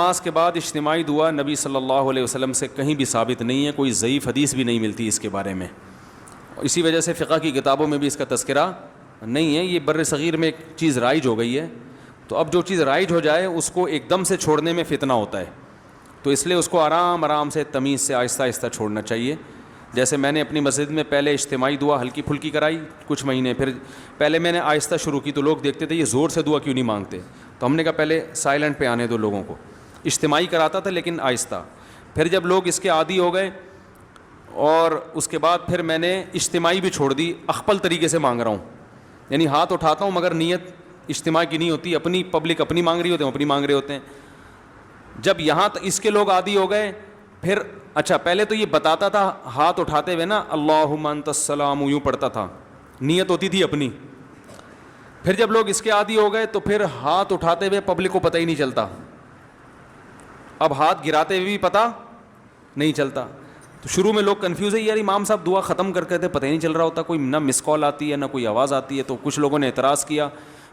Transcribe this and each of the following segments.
نماز کے بعد اجتماعی دعا نبی صلی اللہ علیہ وسلم سے کہیں بھی ثابت نہیں ہے، کوئی ضعیف حدیث بھی نہیں ملتی اس کے بارے میں، اسی وجہ سے فقہ کی کتابوں میں بھی اس کا تذکرہ نہیں ہے۔ یہ بر صغیر میں ایک چیز رائج ہو گئی ہے، تو اب جو چیز رائج ہو جائے اس کو ایک دم سے چھوڑنے میں فتنہ ہوتا ہے، تو اس لیے اس کو آرام آرام سے تمیز سے آہستہ آہستہ چھوڑنا چاہیے۔ جیسے میں نے اپنی مسجد میں پہلے اجتماعی دعا ہلکی پھلکی کرائی کچھ مہینے، پھر پہلے میں نے آہستہ شروع کی تو لوگ دیکھتے تھے یہ زور سے دعا کیوں نہیں مانگتے، تو ہم نے کہا پہلے سائلنٹ پہ آنے دو لوگوں کو۔ اجتماعی کراتا تھا لیکن آہستہ، پھر جب لوگ اس کے عادی ہو گئے اور اس کے بعد پھر میں نے اجتماعی بھی چھوڑ دی، اخپل طریقے سے مانگ رہا ہوں، یعنی ہاتھ اٹھاتا ہوں مگر نیت اجتماع کی نہیں ہوتی، اپنی پبلک اپنی مانگ رہی ہوتے ہیں، اپنی مانگ رہے ہوتے ہیں۔ جب یہاں اس کے لوگ عادی ہو گئے، پھر اچھا پہلے تو یہ بتاتا تھا ہاتھ اٹھاتے ہوئے نا اللہم انت السلام، یوں پڑھتا تھا، نیت ہوتی تھی اپنی۔ پھر جب لوگ اس کے عادی ہو گئے تو پھر ہاتھ اٹھاتے ہوئے پبلک کو پتہ ہی نہیں چلتا، اب ہاتھ گراتے ہوئے بھی پتہ نہیں چلتا، تو شروع میں لوگ کنفیوز ہے، یار امام صاحب دعا ختم کر کے تھے پتہ ہی نہیں چل رہا ہوتا، کوئی نہ مس کال آتی ہے نہ کوئی آواز آتی ہے، تو کچھ لوگوں نے اعتراض کیا،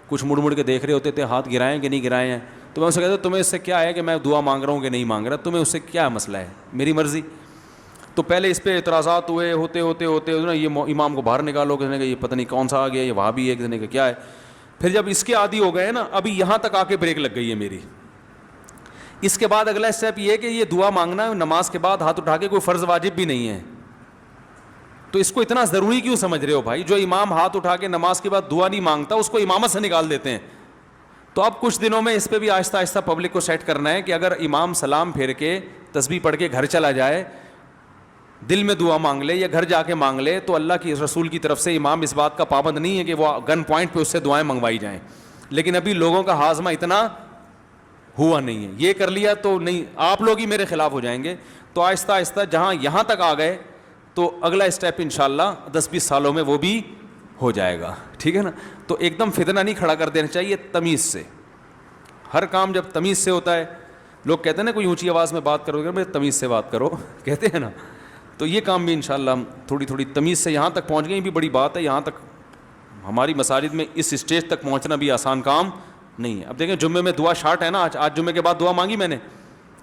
کچھ مڑ مڑ کے دیکھ رہے ہوتے تھے ہاتھ گرائے ہیں کہ نہیں گرائے ہیں، تو میں اسے کہتا تمہیں اس سے کیا ہے کہ میں دعا مانگ رہا ہوں کہ نہیں مانگ رہا، تمہیں اس سے کیا مسئلہ ہے، میری مرضی۔ تو پہلے اس پہ اعتراضات ہوئے، ہوتے نا یہ امام کو باہر نکالو، کسی نے کہا یہ پتہ نہیں کون سا آ گیا، یہ وہاں بھی ہے، کسی نے کہا کیا ہے۔ پھر جب اس کے عادی ہو گئے نا، ابھی یہاں تک آ کے بریک لگ گئی ہے میری۔ اس کے بعد اگلا اسٹیپ یہ ہے کہ یہ دعا مانگنا ہے نماز کے بعد ہاتھ اٹھا کے، کوئی فرض واجب بھی نہیں ہے، تو اس کو اتنا ضروری کیوں سمجھ رہے ہو بھائی؟ جو امام ہاتھ اٹھا کے نماز کے بعد دعا نہیں مانگتا اس کو امامت سے نکال دیتے ہیں۔ تو اب کچھ دنوں میں اس پہ بھی آہستہ آہستہ پبلک کو سیٹ کرنا ہے کہ اگر امام سلام پھیر کے تسبیح پڑھ کے گھر چلا جائے، دل میں دعا مانگ لے یا گھر جا کے مانگ لے، تو اللہ کی رسول کی طرف سے امام اس بات کا پابند نہیں ہے کہ وہ گن پوائنٹ پہ اس سے دعائیں منگوائی جائیں، لیکن ابھی لوگوں کا ہاضمہ اتنا ہوا نہیں ہے، یہ کر لیا تو نہیں، آپ لوگ ہی میرے خلاف ہو جائیں گے۔ تو آہستہ آہستہ جہاں یہاں تک آ گئے تو اگلا اسٹیپ انشاءاللہ 10-20 سالوں میں وہ بھی ہو جائے گا، ٹھیک ہے نا۔ تو ایک دم فتنہ نہیں کھڑا کر دینا چاہیے، تمیز سے، ہر کام جب تمیز سے ہوتا ہے، لوگ کہتے ہیں نا کوئی اونچی آواز میں بات کرو گے میں تمیز سے بات کرو کہتے ہیں نا، تو یہ کام بھی انشاءاللہ ہم تھوڑی تھوڑی تمیز سے یہاں تک پہنچ گئے، یہ بھی بڑی بات ہے، یہاں تک ہماری مساجد میں اس اسٹیج تک پہنچنا بھی آسان کام نہیں ہے۔ اب دیکھیں جمعے میں دعا شارٹ ہے نا، آج جمعے کے بعد دعا مانگی میں نے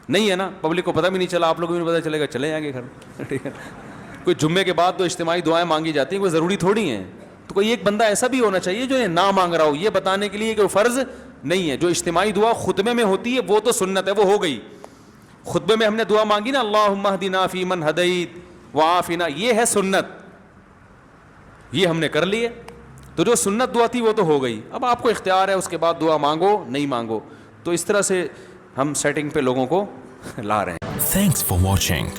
نہیں ہے نا، پبلک کو پتہ بھی نہیں چلا، آپ لوگوں کو بھی پتہ چلے گا، چلے جائیں گے گھر، ٹھیک ہے۔ کوئی جمعے کے بعد تو اجتماعی دعائیں مانگی جاتی ہیں، کوئی ضروری تھوڑی ہیں، تو کوئی ایک بندہ ایسا بھی ہونا چاہیے جو یہ نہ مانگ رہا ہو، یہ بتانے کے لیے کہ وہ فرض نہیں ہے۔ جو اجتماعی دعا خطبے میں ہوتی ہے وہ تو سنت ہے، وہ ہو گئی، خطبے میں ہم نے دعا مانگی نا اللہم اہدنا فیمن ہدیت وعافنا، یہ ہے سنت، یہ ہم نے کر لی ہے، تو جو سنت دعا تھی وہ تو ہو گئی، اب آپ کو اختیار ہے اس کے بعد دعا مانگو نہیں مانگو، تو اس طرح سے ہم سیٹنگ پہ لوگوں کو لا رہے ہیں۔ Thanks for watching.